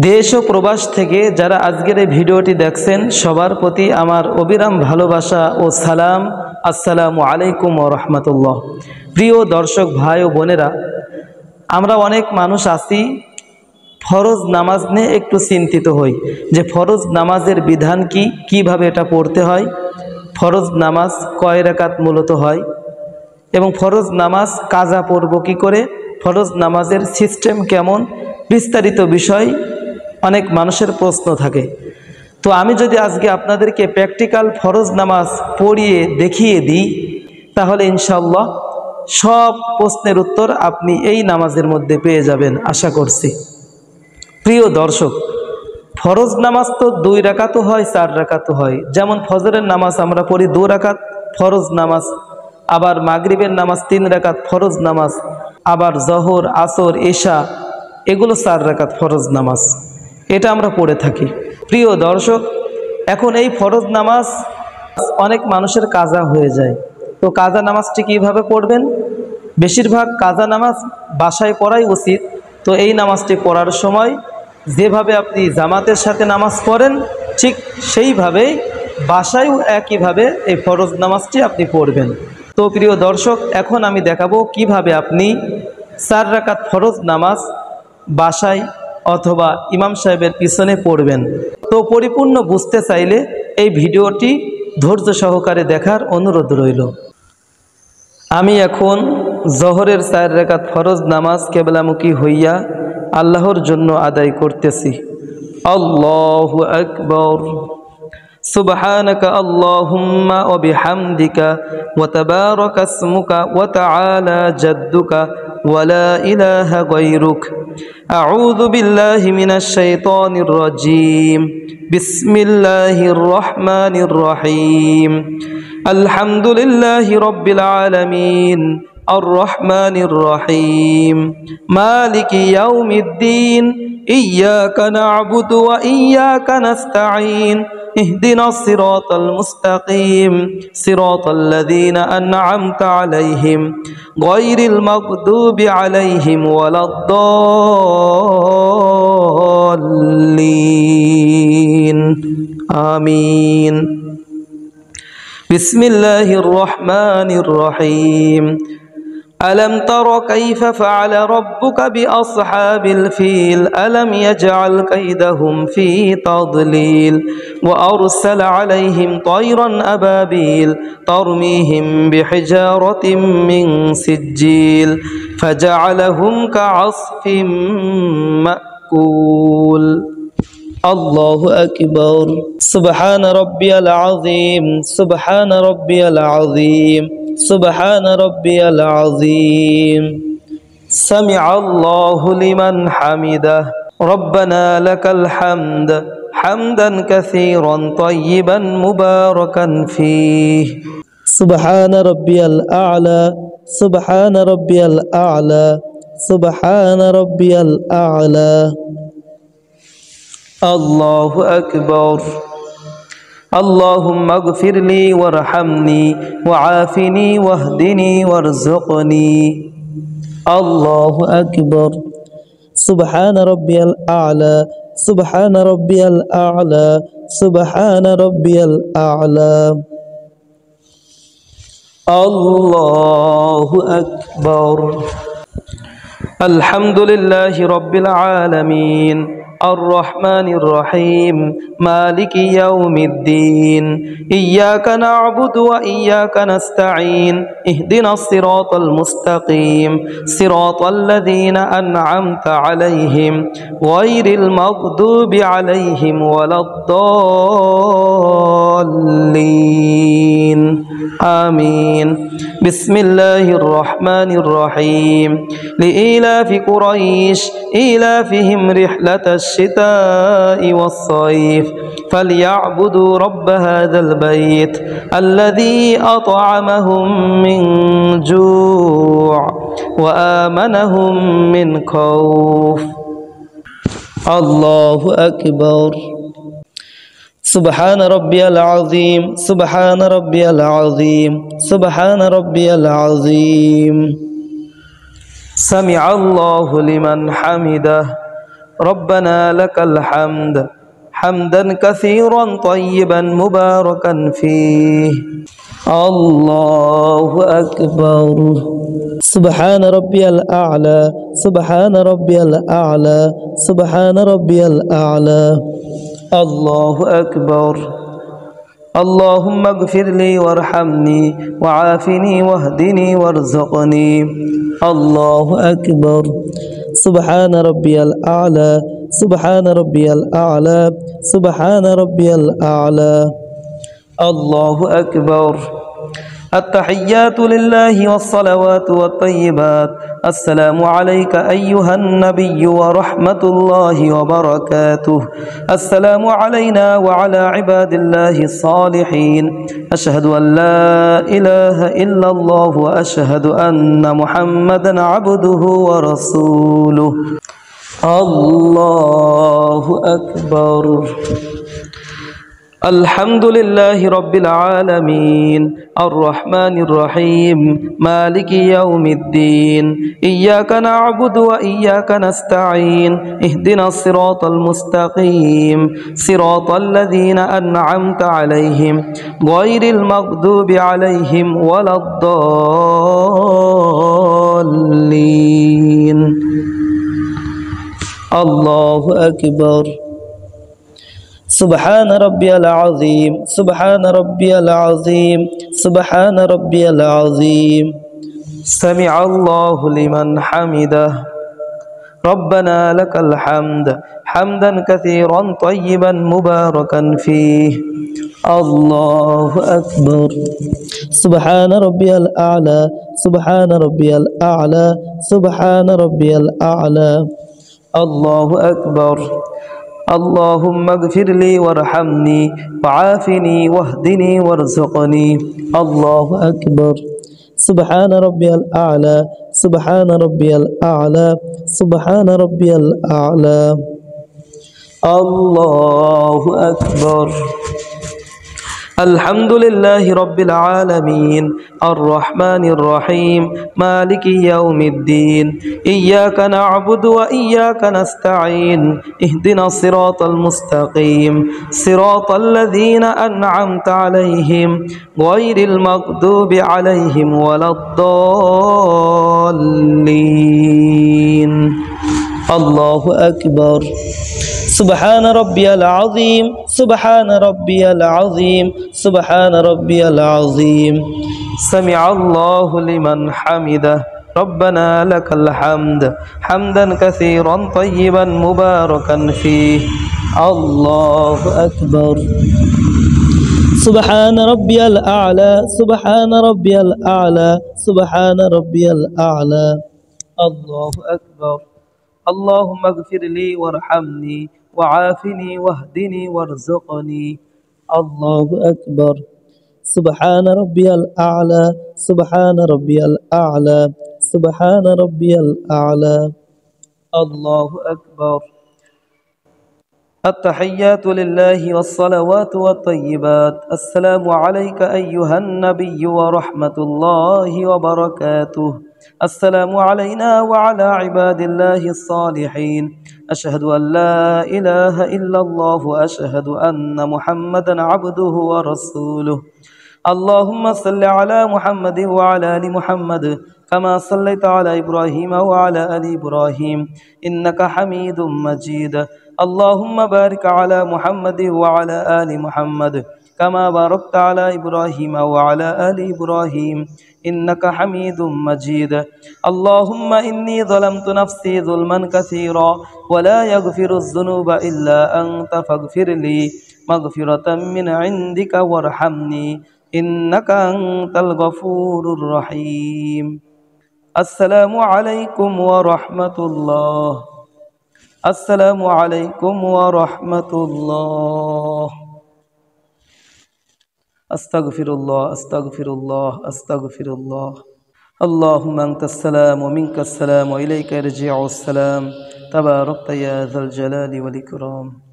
দেশ ও প্রবাস থেকে যারা আজকের এই ভিডিওটি দেখছেন সবার প্রতি আমার অবিরাম ভালোবাসা ও সালাম। আসসালামু আলাইকুম ওয়া রাহমাতুল্লাহ। প্রিয় দর্শক ভাই ও বোনেরা, আমরা অনেক মানুষ আছি ফরজ নামাজ নিয়ে একটু চিন্তিত হই যে ফরজ নামাজের বিধান কি, কিভাবে এটা পড়তে হয়, ফরজ নামাজ কয় রাকাত মূলত হয় এবং ফরজ নামাজ কাজা পড়ব কি করে, ফরজ নামাজের সিস্টেম কেমন, বিস্তারিত বিষয় অনেক মানুষের প্রশ্ন থাকে। তো আমি যদি আজকে আপনাদেরকে প্র্যাকটিক্যাল ফরজ নামাজ পড়িয়ে দেখিয়ে দিই তাহলে ইনশাআল্লাহ সব প্রশ্নের উত্তর আপনি এই নামাজের মধ্যে পেয়ে যাবেন আশা করছি। প্রিয় দর্শক, ফরজ নামাজ তো 2 রাকাতও হয়, 4 রাকাতও হয়। যেমন ফজরের নামাজ আমরা পড়ি 2 রাকাত ফরজ নামাজ, আবার মাগরিবের নামাজ 3 রাকাত ফরজ নামাজ, আবার জোহর, আসর, এশা এগুলো 4 রাকাত ফরজ নামাজ, এটা আমরা পড়ে থাকি। প্রিয় দর্শক, এখন এই ফরজ নামাজ অনেক মানুষের কাজা হয়ে যায়। তো কাজা নামাজটি কিভাবে পড়বেন? বেশিরভাগ কাজা নামাজ বাসায় পড়াই উচিত। তো এই নামাজটি পড়ার সময় যেভাবে আপনি জামাতের সাথে নামাজ পড়েন ঠিক সেইভাবেই বাসায়ও একইভাবে এই ফরজ নামাজটি আপনি পড়বেন। তো প্রিয় দর্শক, এখন আমি দেখাবো কিভাবে আপনি 4 রাকাত ফরজ নামাজ বাসায় অথবা ইমাম সাহেবের পিছনে পড়বেন। তো পরিপূর্ণ বুঝতে চাইলে এই ভিডিওটি ধৈর্য সহকারে দেখার অনুরোধ রইল। আমি এখন জোহরের 4 রাকাত ফরজ নামাজ কিবলামুখী হইয়া আল্লাহর জন্য আদায় করতেছি। আল্লাহু আকবার। সুবহানাকা আল্লাহুম্মা ওয়া বিহামদিকা ওয়া তাবারাকা ইসমুকা ওয়া তাআলা জাদ্দুকা ওয়া লা ইলাহা গায়রুক। আউযু বিল্লাহি মিনাশ শাইতানির রাজীম। বিসমিল্লাহির রহমানির রহিম। আলহামদুলিল্লাহি রাব্বিল আলামিন আর রহমানির রহিম মালিকি ইয়াউমিদ্দিন ইয়্যাকা না'বুদু ওয়া ইয়্যাকা নাস্তাঈন ইহদিনাস সিরাতাল মুস্তাকিম সিরাতাল লাযীনা আন'আমতা আলাইহিম গায়রিল মাগদুবি আলাইহিম ওয়ালাদ-দাল্লিন। আমিন। বিসমিল্লাহির রহমানির রহিম। ألم تر كيف فعل ربك بأصحاب الفيل ألم يجعل كيدهم في تضليل وأرسل عليهم طيرا أبابيل ترميهم بحجارة من سجيل فجعلهم كعصف مأكول. الله أكبر. سبحان ربي العظيم. سبحان ربي العظيم. سبحان ربي العظيم. سمع الله لمن حمده. ربنا لك الحمد حمدا كثيرا طيبا مباركا فيه. سبحان ربي الأعلى. سبحان ربي الأعلى. سبحان ربي الأعلى. الله أكبر. اللهم اغفر لي وارحمني وعافني واهدني وارزقني. الله أكبر. سبحان ربي الأعلى. سبحان ربي الأعلى. سبحان ربي الأعلى. الله أكبر. الحمد لله رب العالمين الرحمن الرحيم مالك يوم الدين إياك نعبد وإياك نستعين اهدنا الصراط المستقيم صراط الذين أنعمت عليهم غير المغضوب عليهم ولا الضالين. آمين. بسم الله الرحمن الرحيم. لإيلاف قريش إيلافهم رحلة الشتاء والصيف فليعبدوا رب هذا البيت الذي أطعمهم من جوع وآمنهم من خوف. الله أكبر. سبحان ربي العظيم. سبحان ربي العظيم. سبحان ربي العظيم. سمع الله لمن حمده. ربنا لك الحمد حمدا كثيرا طيبا مباركا فيه. الله أكبر. سبحان ربي الأعلى سبحان ربي الأعلى سبحان ربي الأعلى. الله أكبر. اللهم اغفر لي وارحمني وعافني واهدني وارزقني. الله أكبر. سبحان ربي الأعلى سبحان ربي الأعلى سبحان ربي الأعلى. الله أكبر. التحيات لله والصلوات والطيبات. السلام عليك أيها النبي ورحمة الله وبركاته. السلام علينا وعلى عباد الله الصالحين. أشهد أن لا إله إلا الله وأشهد أن محمدا عبده ورسوله. الله أكبر. الحمد لله رب العالمين الرحمن الرحيم مالك يوم الدين إياك نعبد وإياك نستعين اهدنا الصراط المستقيم صراط الذين أنعمت عليهم غير المغضوب عليهم ولا الضالين. الله أكبر. سبحان ربي العظيم سبحان ربي العظيم سبحان ربي العظيم. سمع الله لمن حمده. ربنا لك الحمد حمدا كثيرا طيبا مباركا فيه. الله أكبر. سبحان ربي الأعلى سبحان ربي الأعلى سبحان ربي الأعلى. الله أكبر. اللهم اغفر لي وارحمني وعافني واهدني وارزقني. الله أكبر. سبحان ربي الأعلى سبحان ربي الأعلى سبحان ربي الأعلى. الله أكبر. الحمد لله رب العالمين الرحمن الرحيم مالك يوم الدين إياك نعبد وإياك نستعين اهدنا الصراط المستقيم صراط الذين أنعمت عليهم غير المغضوب عليهم ولا الضالين. الله أكبر. سبحان ربي العظيم سبحان ربي العظيم سبحان ربي العظيم. سمع الله لمن حمده. ربنا لك الحمد حمدا كثيرا طيبا مباركا فيه. الله أكبر. سبحان ربي الأعلى سبحان ربي الأعلى سبحان ربي الأعلى. الله أكبر. اللهم اغفر لي وارحمني وعافني واهدني وارزقني. الله أكبر. سبحان ربي الأعلى سبحان ربي الأعلى سبحان ربي الأعلى. الله أكبر. التحيات لله والصلوات والطيبات. السلام عليك أيها النبي ورحمة الله وبركاته. السلام علينا وعلى عباد الله الصالحين. أشهد أن لا إله إلا الله وأشهد أن محمدا عبده ورسوله. اللهم صل على محمد وعلى آل محمد كما صليت على إبراهيم وعلى آل إبراهيم إنك حميد مجيد. اللهم بارك على محمد وعلى آل محمد كما باركت على إبراهيم وعلى آل إبراهيم إنك حميد مجيد. اللهم إني ظلمت نفسي ظلما كثيرا ولا يغفر الذنوب إلا أنت فاغفر لي مغفرة من عندك وارحمني إنك أنت الغفور الرحيم. السلام عليكم ورحمة الله. السلام عليكم ورحمة الله. أستغفر الله أستغفر الله أستغفر الله. اللهم أنت السلام ومنك السلام وإليك يرجع السلام. تباركت يا ذا الجلال والإكرام.